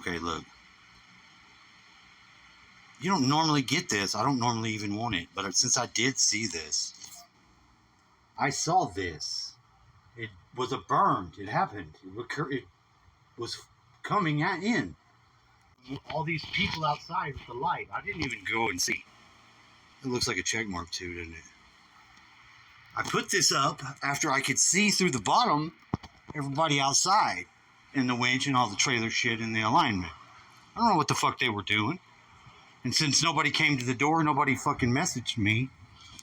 Okay, look. You don't normally get this. I don't normally even want it. But since I did see this, I saw this. It was a burn. It happened. It was coming in. All these people outside with the light. I didn't even go and see. It looks like a check mark too, doesn't it? I put this up after I could see through the bottom everybody outside in the winch and all the trailer shit in the alignment. I don't know what the fuck they were doing. And since nobody came to the door, nobody fucking messaged me,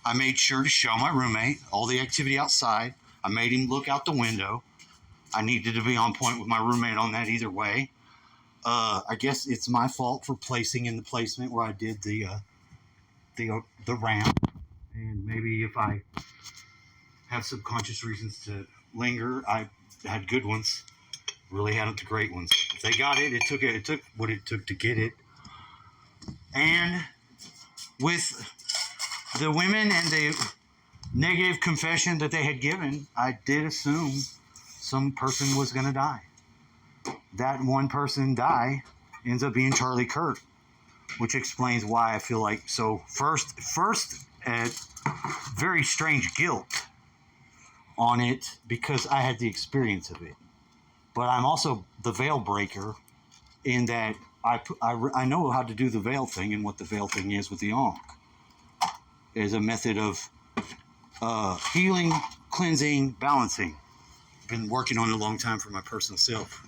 I made sure to show my roommate all the activity outside. I made him look out the window. I needed to be on point with my roommate on that either way. I guess it's my fault for placing in the placement where I did the ramp. And maybe if I have subconscious reasons to linger, I had good ones. Really hadn't the great ones. If they got it, it took what it took to get it. And with the women and the negative confession that they had given, I did assume some person was going to die. That one person die ends up being Charlie Kirk, which explains why I feel like so first at very strange guilt on it because I had the experience of it. But I'm also the veil breaker in that I know how to do the veil thing, and what the veil thing is with the Ankh is a method of healing, cleansing, balancing. Been working on it a long time for my personal self.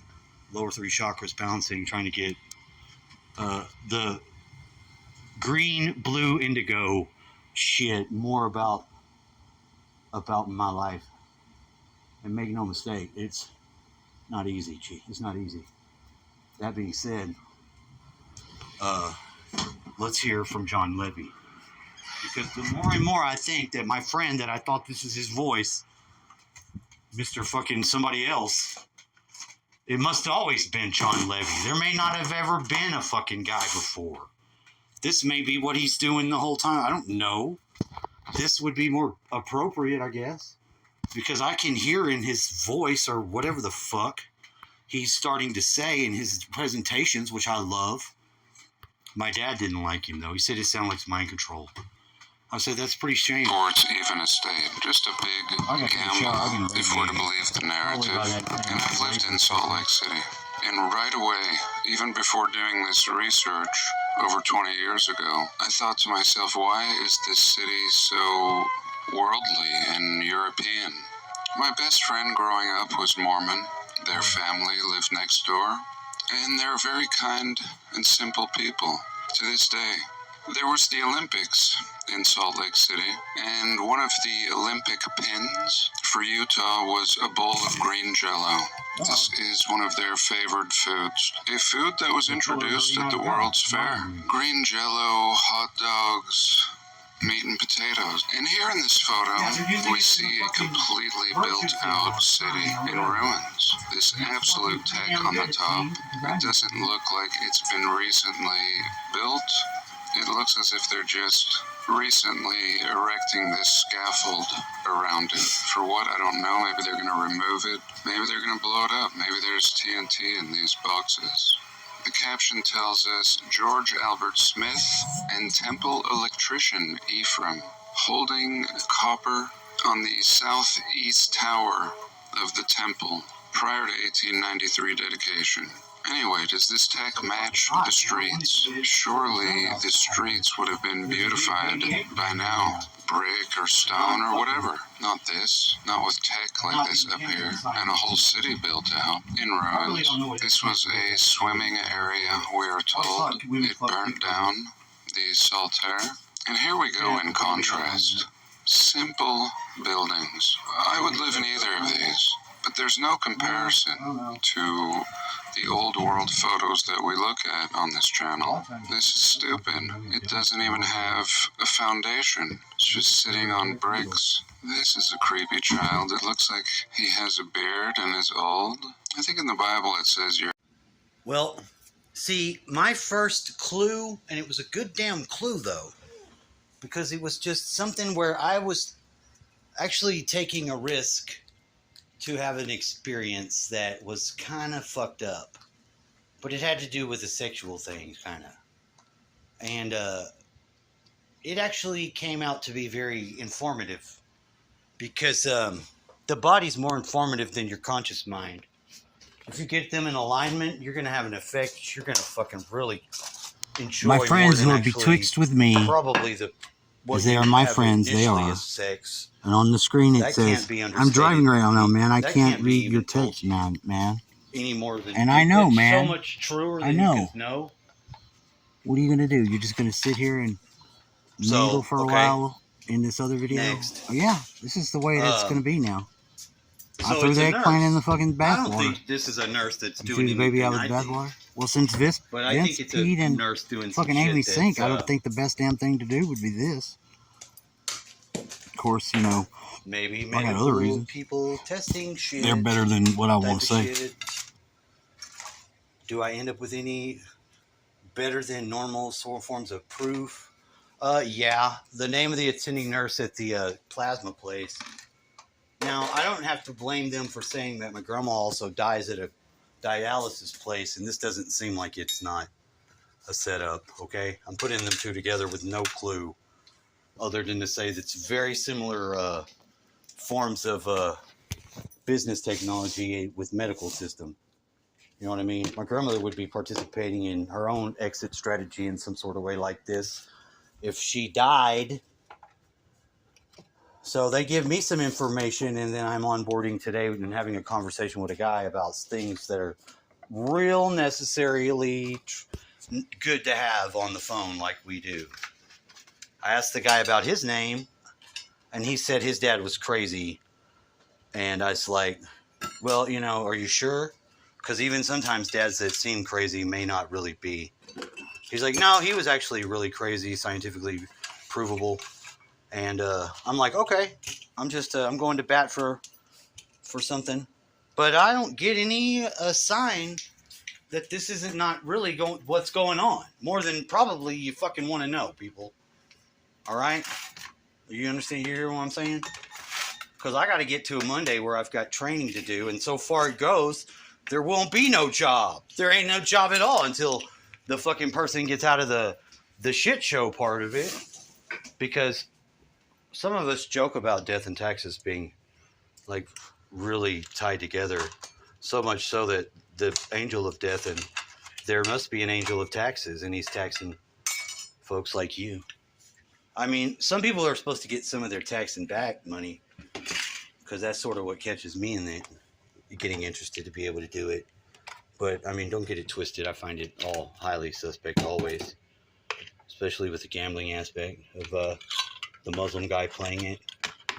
Lower 3 chakras, balancing, trying to get the green, blue, indigo shit more about my life. And make no mistake, it's not easy, G. It's not easy. That being said, let's hear from John Levy. Because the more and more I think that my friend that I thought this is his voice, Mr. fucking somebody else, it must have always been John Levy. There may not have ever been a fucking guy before. This may be what he's doing the whole time. I don't know. This would be more appropriate, I guess. Because I can hear in his voice or whatever the fuck he's starting to say in his presentations, which I love. My dad didn't like him, though. He said it sounded like mind control. I said, that's pretty shameful. Or it's even a state. Just a big gamble, if we're to believe the narrative. And I've lived in Salt Lake City. And right away, even before doing this research over 20 years ago, I thought to myself, why is this city so worldly and European? My best friend growing up was Mormon. Their family lived next door. And they're very kind and simple people. To this day, there was the Olympics in Salt Lake City, and one of the Olympic pins for Utah was a bowl of green jello. This is one of their favored foods. A food that was introduced at the World's Fair. Green jello, hot dogs, meat and potatoes. And here in this photo, we see a completely built-out city in ruins. This absolute tech on the top, it doesn't look like it's been recently built. It looks as if they're just recently erecting this scaffold around it. For what? I don't know. Maybe they're going to remove it. Maybe they're going to blow it up. Maybe there's TNT in these boxes. The caption tells us, George Albert Smith and temple electrician Ephraim holding copper on the southeast tower of the temple prior to 1893 dedication. Anyway, does this tech match the streets? Surely the streets would have been beautified by now. Brick or stone or whatever. Not this. Not with tech like this up here. And a whole city built out in ruins. This was a swimming area, we are told. It burnt down the Saltaire. And here we go in contrast. Simple buildings. I would live in either of these. But there's no comparison to the old world photos that we look at on this channel. This is stupid. It doesn't even have a foundation. It's just sitting on bricks. This is a creepy child. It looks like he has a beard and is old. I think in the Bible it says you're... Well, see, my first clue, and it was a good damn clue though, because it was just something where I was actually taking a risk to have an experience that was kind of fucked up. but it had to do with a sexual thing, kind of. And it actually came out to be very informative because the body's more informative than your conscious mind. If you get them in alignment, you're going to have an effect. You're going to fucking really enjoy. My friends who more are than betwixt with me, probably the because they are my friends, they are. Sex. And on the screen it That says, can't be I'm understated. driving right now, man. I That can't can't be read your even told text, man. Any more than And I know, it's man. so much truer I than know. you can know. What are you going to do? You're just going to sit here and mingle for a while in this other video? Next. Oh, yeah, this is the way it's going to be now. So I threw the eggplant in the fucking bathwater. I don't think this is a nurse that's doing the baby out anything. with bathwater. Well, since Vince peed and nurse doing fucking Amy sink, I don't think the best damn thing to do would be this. Of course, you know, maybe I got other reasons. People testing shit. They're better than what I want to say. Shit. Do I end up with any better than normal forms of proof? Yeah. The name of the attending nurse at the plasma place. Now, I don't have to blame them for saying that my grandma also dies at a dialysis place, and this doesn't seem like it's not a setup, okay? I'm putting them two together with no clue, other than to say that it's very similar forms of business technology with medical system. You know what I mean? My grandmother would be participating in her own exit strategy in some sort of way like this if she died. So they give me some information, and then I'm onboarding today and having a conversation with a guy about things that are real necessarily good to have on the phone like we do. I asked the guy about his name, and he said his dad was crazy. And I was like, well, you know, are you sure? Because even sometimes dads that seem crazy may not really be. He's like, no, he was actually really crazy, scientifically provable. And I'm like, okay, I'm going to bat for something. But I don't get any sign that this isn't not really what's going on. More than probably you fucking want to know, people. All right? You understand? You hear what I'm saying? Because I got to get to a Monday where I've got training to do. And so far it goes, there won't be no job. There ain't no job at all until the fucking person gets out of the shit show part of it. Because some of us joke about death and taxes being like really tied together, so much so that the angel of death, and there must be an angel of taxes, and he's taxing folks like you. I mean, some people are supposed to get some of their taxing back money, because that's sort of what catches me in it, getting interested to be able to do it. But I mean, don't get it twisted. I find it all highly suspect always, especially with the gambling aspect of the Muslim guy playing it,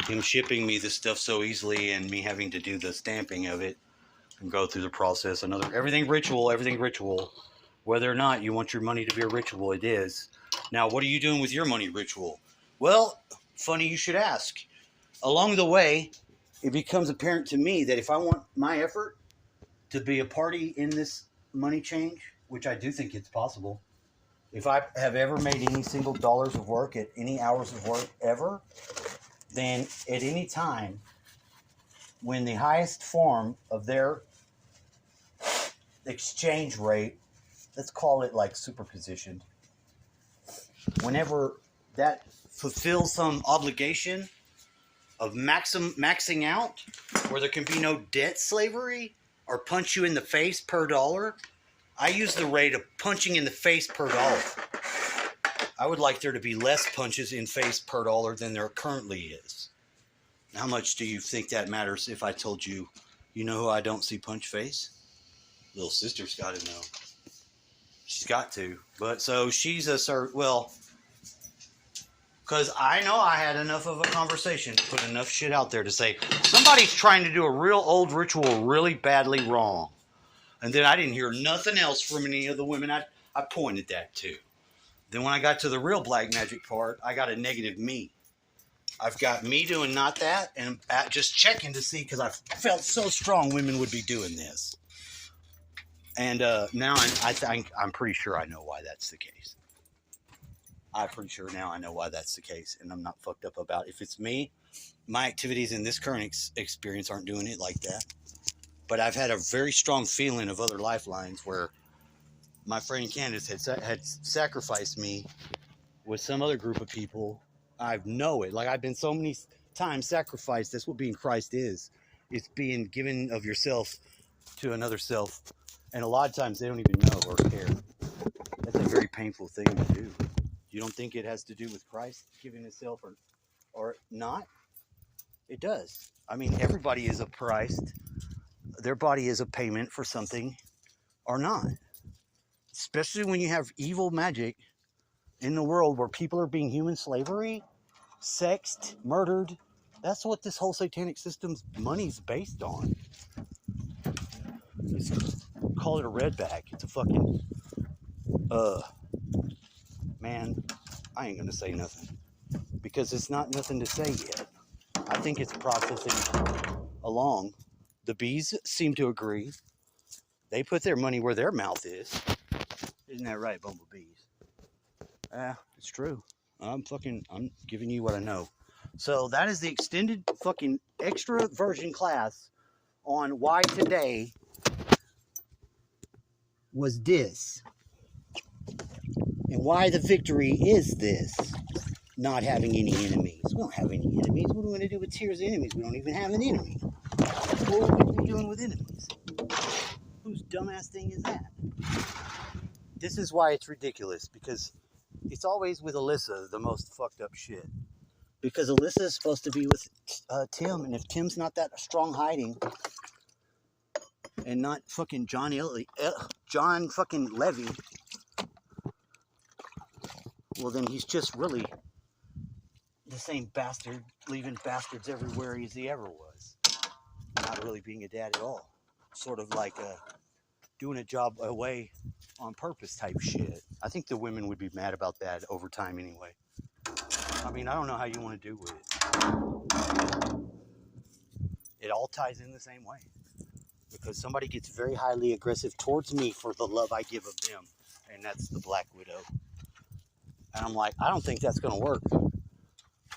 him shipping me this stuff so easily, and me having to do the stamping of it and go through the process. Everything ritual. Whether or not you want your money to be a ritual, it is. Now, what are you doing with your money ritual? Well, funny you should ask. Along the way, it becomes apparent to me that if I want my effort to be a party in this money change, which I do think it's possible, if I have ever made any single dollars of work at any hours of work ever, then at any time when the highest form of their exchange rate, let's call it like superpositioned, whenever that fulfills some obligation of maxing out, where there can be no debt slavery or punch you in the face per dollar, I use the rate of punching in the face per dollar. I would like there to be less punches in face per dollar than there currently is. How much do you think that matters if I told you, you know who I don't see punch face? Little sister's got to know. She's got to. But so she's because I know I had enough of a conversation to put enough shit out there to say, somebody's trying to do a real old ritual really badly wrong. And then I didn't hear nothing else from any of the women I pointed that to. Then when I got to the real black magic part, I got a negative me. I've got me doing not that, and just checking to see, because I felt so strong women would be doing this. And now I'm pretty sure I know why that's the case. I'm pretty sure now I know why that's the case, and I'm not fucked up about it. If it's me, my activities in this current experience aren't doing it like that. But I've had a very strong feeling of other lifelines where my friend Candace had sacrificed me with some other group of people. I know it. Like, I've been so many times sacrificed. That's what being Christ is. It's being given of yourself to another self. And a lot of times they don't even know or care. That's a very painful thing to do. You don't think it has to do with Christ giving himself or not? It does. I mean, everybody is a price. Their body is a payment for something or not. Especially when you have evil magic in the world where people are being human slavery, sexed, murdered. That's what this whole satanic system's money's based on. Call it a redback. It's a fucking, man, I ain't gonna say nothing. Because it's not nothing to say yet. I think it's processing along. The bees seem to agree. They put their money where their mouth is. Isn't that right, bumblebees? It's true. I'm giving you what I know. So that is the extended fucking extra version class on why today was this. And why the victory is this. Not having any enemies. We don't have any enemies. What are we going to do with tears of enemies? We don't even have an enemy. What are we doing with enemies? Whose dumbass thing is that? This is why it's ridiculous. Because it's always with Alyssa the most fucked up shit. Because Alyssa is supposed to be with Tim. And if Tim's not that strong hiding. And not fucking John fucking Levy. Well, then he's just really the same bastard, leaving bastards everywhere as he ever was. Not really being a dad at all. Sort of like doing a job away on purpose type shit. I think the women would be mad about that over time anyway. I mean, I don't know how you want to do with it. It all ties in the same way. Because somebody gets very highly aggressive towards me for the love I give of them. And that's the Black Widow. And I'm like, I don't think that's going to work.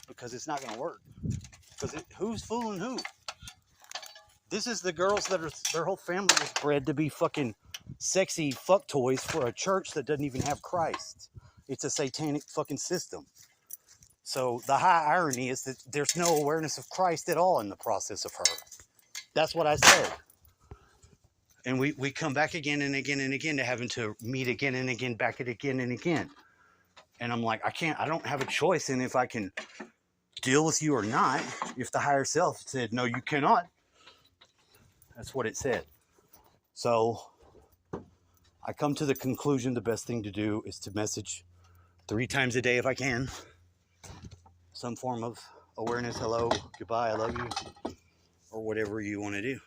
Because it's not going to work. Because who's fooling who? This is the girls that are, their whole family was bred to be fucking sexy fuck toys for a church that doesn't even have Christ. It's a satanic fucking system. So the high irony is that there's no awareness of Christ at all in the process of her. That's what I said. And we come back again and again and again to having to meet again and again, back it again and again. And I'm like, I don't have a choice in if I can deal with you or not. If the higher self said, no, you cannot. That's what it said. So I come to the conclusion the best thing to do is to message 3 times a day if I can. Some form of awareness, hello, goodbye, I love you, or whatever you want to do.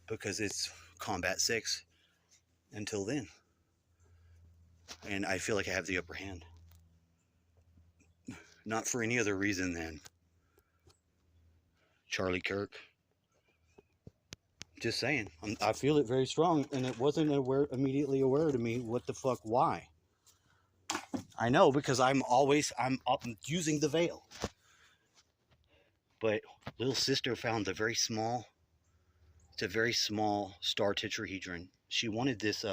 Because it's combat 6 until then. And I feel like I have the upper hand. Not for any other reason than Charlie Kirk. Just saying. I feel it very strong, and it wasn't immediately aware to me what the fuck, why. I know because I'm using the veil. But little sister found it's a very small star tetrahedron. She wanted this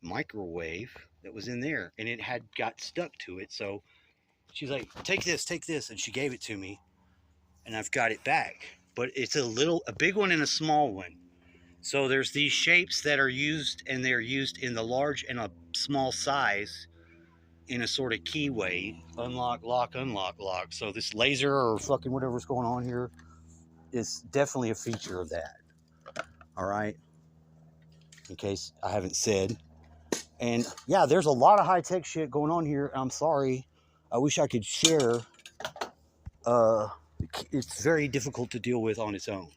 microwave that was in there, and it had got stuck to it. So she's like, take this, and she gave it to me, and I've got it back. But it's a big one and a small one. So there's these shapes that are used, and they're used in the large and a small size in a sort of key way. Unlock, lock, unlock, lock. So this laser or fucking whatever's going on here is definitely a feature of that. All right? In case I haven't said. And yeah, there's a lot of high-tech shit going on here. I'm sorry. I wish I could share. It's very difficult to deal with on its own.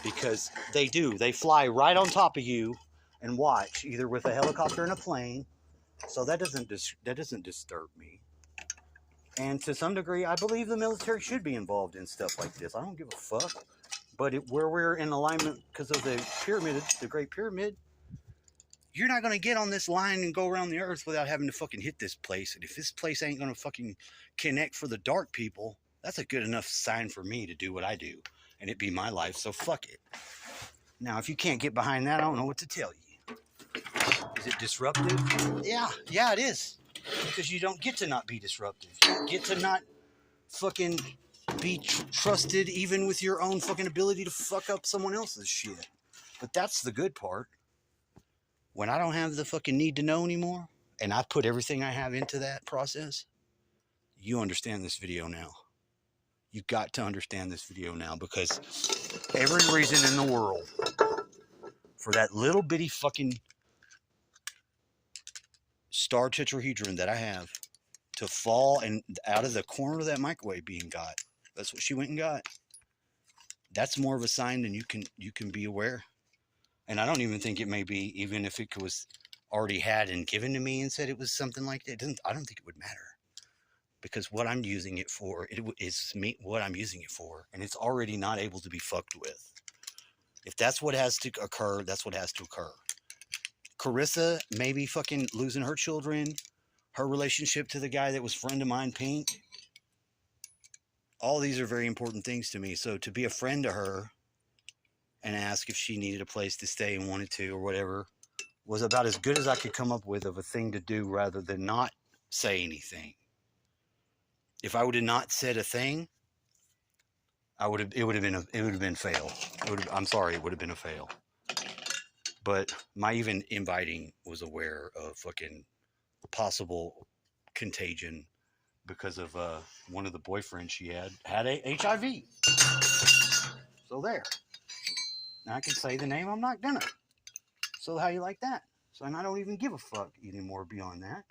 Because they fly right on top of you and watch, either with a helicopter and a plane. So that doesn't disturb me. And to some degree, I believe the military should be involved in stuff like this. I don't give a fuck. But where we're in alignment because of the pyramid, the Great Pyramid, you're not going to get on this line and go around the earth without having to fucking hit this place. And if this place ain't going to fucking connect for the dark people, that's a good enough sign for me to do what I do. And it be my life, so fuck it. Now, if you can't get behind that, I don't know what to tell you. Is it disruptive? Yeah, it is. Because you don't get to not be disruptive. You don't get to not fucking be trusted even with your own fucking ability to fuck up someone else's shit. But that's the good part. When I don't have the fucking need to know anymore, and I put everything I have into that process, you understand this video now. You got to understand this video now, because every reason in the world for that little bitty fucking star tetrahedron that I have to fall and out of the corner of that microwave being got. That's what she went and got. That's more of a sign than you can be aware. And I don't even think it may be, even if it was already had and given to me and said it was something like that. I don't think it would matter, because what I'm using it for, is what I'm using it for, and it's already not able to be fucked with. If that's what has to occur, that's what has to occur. Carissa maybe fucking losing her children, her relationship to the guy that was friend of mine, Pink. All these are very important things to me. So to be a friend to her and ask if she needed a place to stay and wanted to or whatever was about as good as I could come up with of a thing to do, rather than not say anything. If I would have not said a thing, it would have been fail. I'm sorry, it would have been a fail. But my even inviting was aware of fucking possible contagion because of one of the boyfriends she had a HIV. So there. Now I can say the name, I'm not gonna. So how you like that? So I don't even give a fuck anymore beyond that,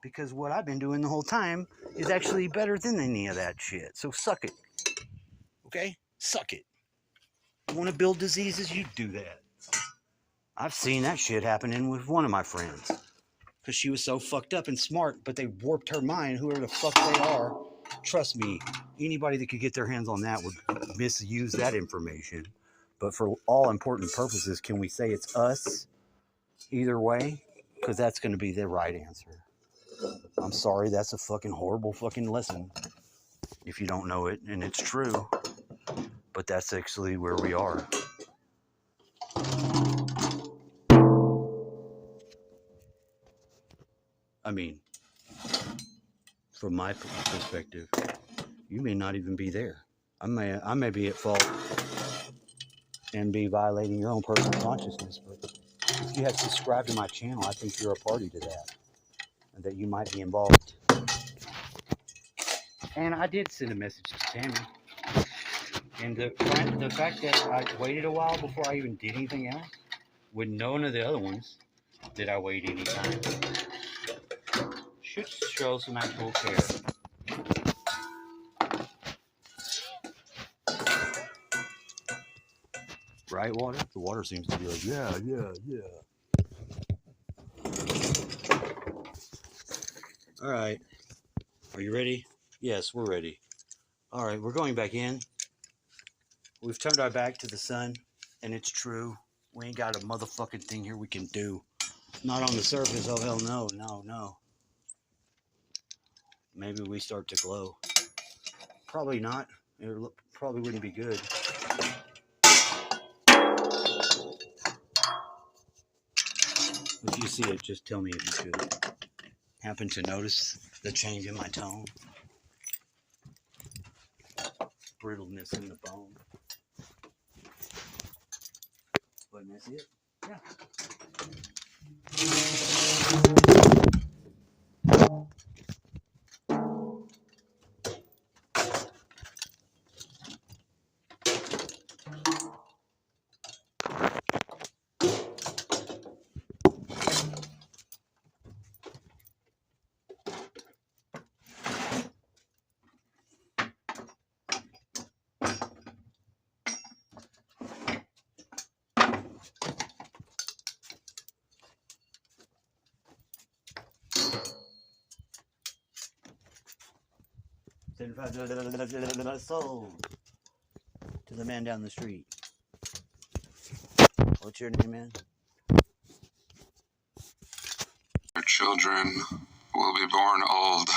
because what I've been doing the whole time is actually better than any of that shit. So suck it. Okay? Suck it. You want to build diseases? You do that. I've seen that shit happening with one of my friends, because she was so fucked up and smart, but they warped her mind, whoever the fuck they are. Trust me, anybody that could get their hands on that would misuse that information. But for all important purposes, can we say it's us either way? Because that's going to be the right answer. I'm sorry, that's a fucking horrible fucking lesson if you don't know it, and it's true. But that's actually where we are. I mean, from my perspective, you may not even be there. I may be at fault and be violating your own personal consciousness, but if you have subscribed to my channel, I think you're a party to that, and that you might be involved. And I did send a message to Tammy, and the fact that I waited a while before I even did anything else, with none of the other ones did I wait any time, should show some actual care. Right, water? The water seems to be like, yeah. All right. Are you ready? Yes, we're ready. All right, we're going back in. We've turned our back to the sun, and it's true. We ain't got a motherfucking thing here we can do. Not on the surface. Oh, hell no. Maybe we start to glow. Probably not. It probably wouldn't be good. If you see it, just tell me if you could happen to notice the change in my tone. Brittleness in the bone. But that's it. Yeah. Sold to the man down the street. What's your name, man? Our children will be born old.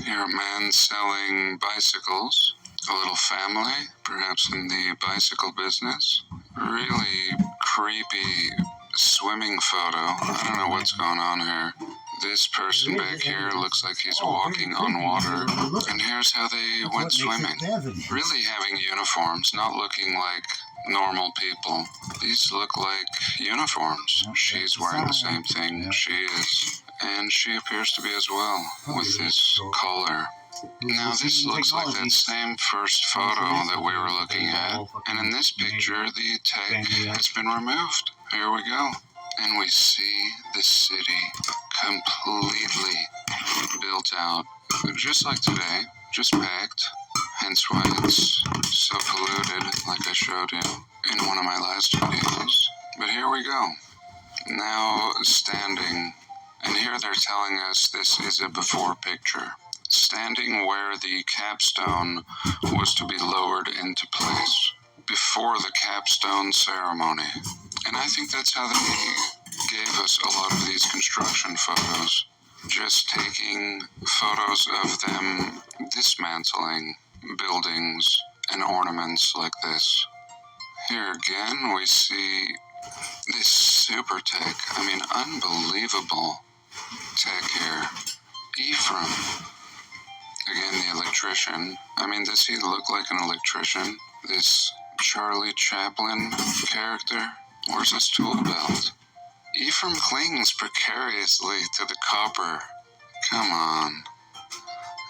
Here, a man selling bicycles. A little family, perhaps in the bicycle business. Really creepy swimming photo. I don't know what's going on here. This person back here looks like he's walking on water. And here's how they went swimming. Really having uniforms, not looking like normal people. These look like uniforms. She's wearing the same thing. She is. And she appears to be as well, with this collar. Now this looks like that same first photo that we were looking at, and in this picture the tech has been removed. Here we go. And we see the city completely built out, just like today, just packed, hence why it's so polluted, like I showed you in one of my last videos. But here we go. Now standing, and here they're telling us this is a before picture. Standing where the capstone was to be lowered into place before the capstone ceremony. And I think that's how they gave us a lot of these construction photos. Just taking photos of them dismantling buildings and ornaments like this. Here again we see this super tech. I mean, unbelievable tech here. Ephraim. Again, the electrician. I mean, does he look like an electrician? This Charlie Chaplin character? Where's his tool belt? Ephraim clings precariously to the copper. Come on.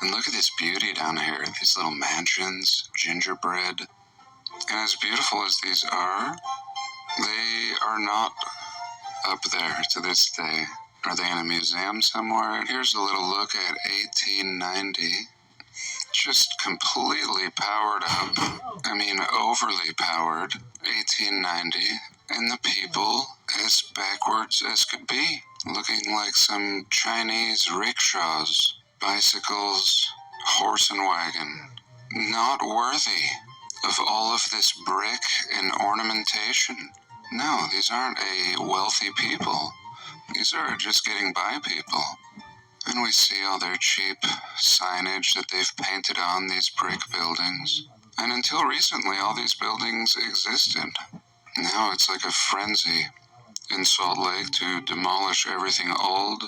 And look at this beauty down here. These little mansions, gingerbread. And as beautiful as these are, they are not up there to this day. Are they in a museum somewhere? Here's a little look at 1890. Just completely powered up. I mean, overly powered. 1890. And the people as backwards as could be. Looking like some Chinese rickshaws, bicycles, horse and wagon. Not worthy of all of this brick and ornamentation. No, these aren't a wealthy people. These are just getting by people. And we see all their cheap signage that they've painted on these brick buildings. And until recently, all these buildings existed. Now it's like a frenzy in Salt Lake to demolish everything old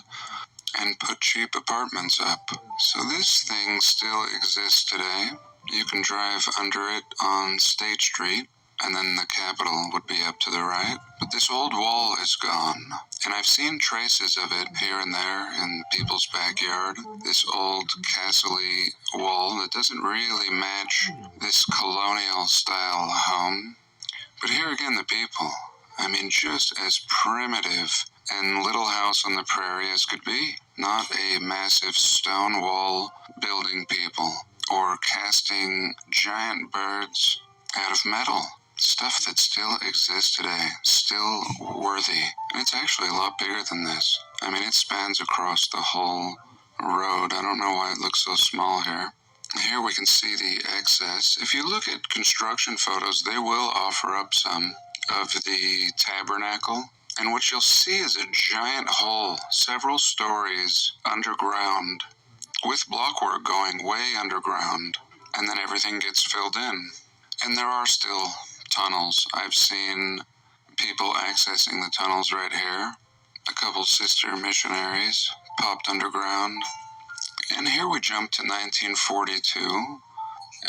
and put cheap apartments up. So this thing still exists today. You can drive under it on State Street, and then the Capitol would be up to the right. But this old wall is gone. And I've seen traces of it here and there in people's backyard. This old castle-y wall that doesn't really match this colonial style home. But here again, the people. I mean, just as primitive and little house on the prairie as could be. Not a massive stone wall building people or casting giant birds out of metal. Stuff that still exists today, still worthy. And it's actually a lot bigger than this. I mean, it spans across the whole road. I don't know why it looks so small here. Here we can see the excess. If you look at construction photos, they will offer up some of the tabernacle. And what you'll see is a giant hole, several stories underground, with blockwork going way underground. And then everything gets filled in. And there are still tunnels. I've seen people accessing the tunnels right here. A couple sister missionaries popped underground. And here we jump to 1942,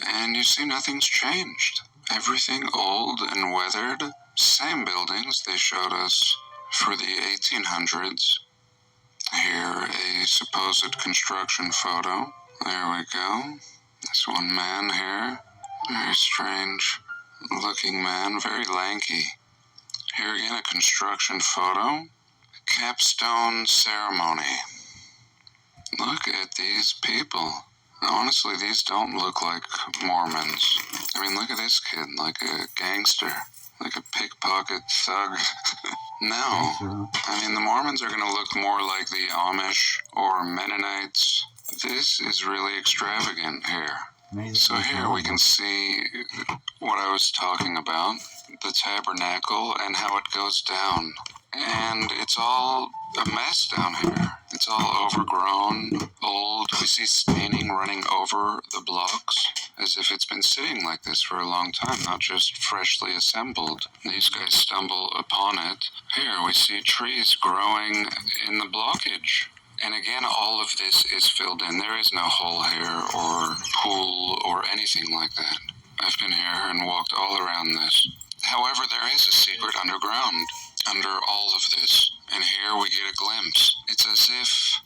and you see nothing's changed. Everything old and weathered. Same buildings they showed us for the 1800s. Here, a supposed construction photo. There we go. This one man here. Very strange looking man, very lanky. Here again, a construction photo. Capstone ceremony. Look at these people. Honestly, these don't look like Mormons. I mean, look at this kid, like a gangster, like a pickpocket thug. No. I mean, the Mormons are going to look more like the Amish or Mennonites. This is really extravagant here. So here we can see what I was talking about, the tabernacle and how it goes down. And it's all a mess down here. It's all overgrown, old. We see staining running over the blocks, as if it's been sitting like this for a long time, not just freshly assembled. These guys stumble upon it. Here we see trees growing in the blockage. And again, all of this is filled in. There is no hole here or pool or anything like that. I've been here and walked all around this. However, there is a secret underground, under all of this. And here we get a glimpse. It's as if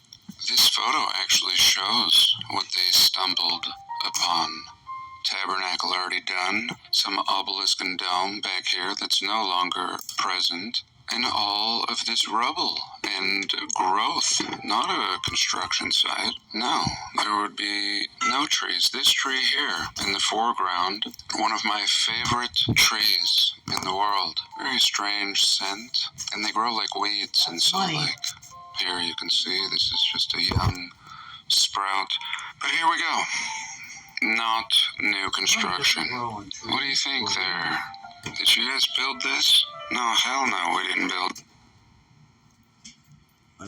this photo actually shows what they stumbled upon. Tabernacle already done. Some obelisk and dome back here that's no longer present. And all of this rubble and growth, not a construction site. No, there would be no trees. This tree here in the foreground, one of my favorite trees in the world. Very strange scent, and they grow like weeds in Salt Lake. Here you can see this is just a young sprout. But here we go. Not new construction. What do you think there? Did you guys build this? No, hell no, we didn't build.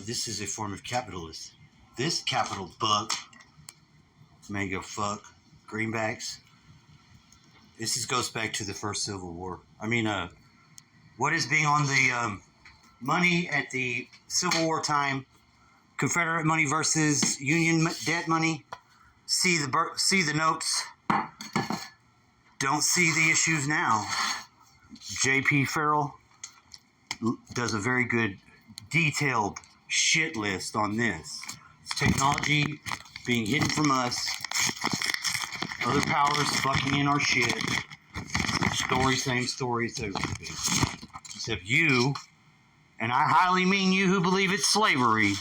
This is a form of capitalism. This capital buck, mega fuck, greenbacks. This goes back to the first Civil War. I mean, what is being on the money at the Civil War time? Confederate money versus Union debt money. See the notes. Don't see the issues now. J.P. Farrell does a very good, detailed shit list on this. It's technology being hidden from us, other powers fucking in our shit. Same stories, everything. Except you, and I highly mean you who believe it's slavery,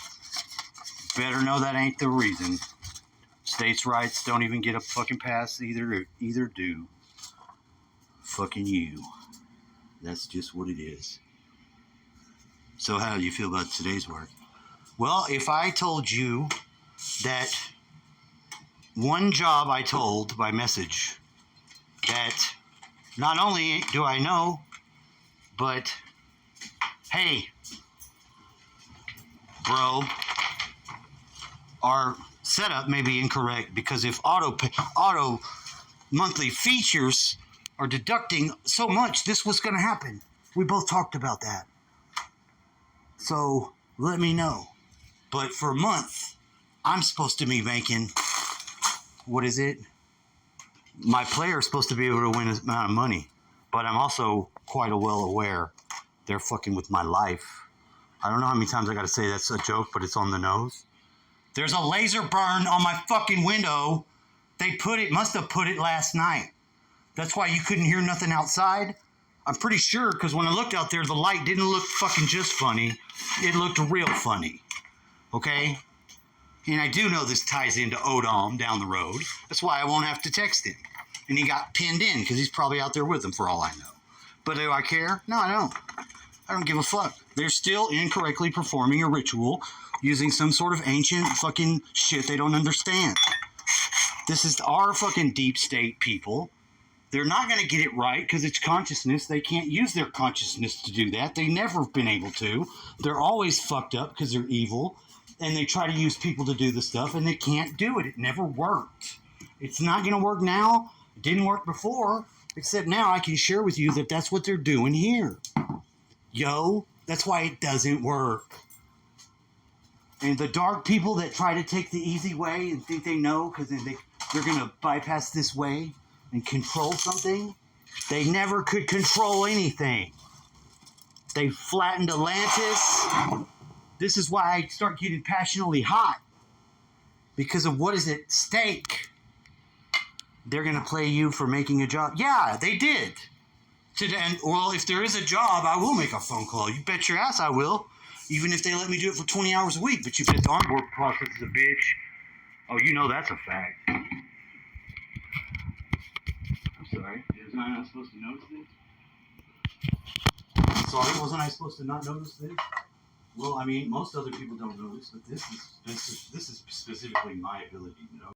better know that ain't the reason. States' rights don't even get a fucking pass, either do. Fucking you. That's just what it is. So how do you feel about today's work? Well, if I told you that one job I told by message that not only do I know, but hey, bro, our setup may be incorrect because if auto monthly features are deducting so much, this was going to happen. We both talked about that. So let me know. But for a month, I'm supposed to be making, what is it? My player is supposed to be able to win an amount of money. But I'm also quite well aware they're fucking with my life. I don't know how many times I got to say that's a joke, but it's on the nose. There's a laser burn on my fucking window. They must have put it last night. That's why you couldn't hear nothing outside. I'm pretty sure, because when I looked out there, the light didn't look fucking just funny. It looked real funny. Okay? And I do know this ties into Odom down the road. That's why I won't have to text him. And he got pinned in, because he's probably out there with them for all I know. But do I care? No, I don't. I don't give a fuck. They're still incorrectly performing a ritual using some sort of ancient fucking shit they don't understand. This is our fucking deep state people. They're not going to get it right because it's consciousness. They can't use their consciousness to do that. They never have been able to. They're always fucked up because they're evil. And they try to use people to do the stuff, and they can't do it. It never worked. It's not going to work now. It didn't work before. Except now I can share with you that that's what they're doing here. Yo, that's why it doesn't work. And the dark people that try to take the easy way and think they know because they're going to bypass this way and control something, they never could control anything. They flattened Atlantis. This is why I start getting passionately hot. Because of what is at stake. They're going to play you for making a job. Yeah, they did. Well, if there is a job, I will make a phone call. You bet your ass I will. Even if they let me do it for 20 hours a week. But you bet the onboard process is a bitch. Oh, you know that's a fact. I'm sorry. Was I not supposed to notice this? Sorry, wasn't I supposed to not notice this? Well, I mean, most other people don't notice, but this is specifically my ability to notice.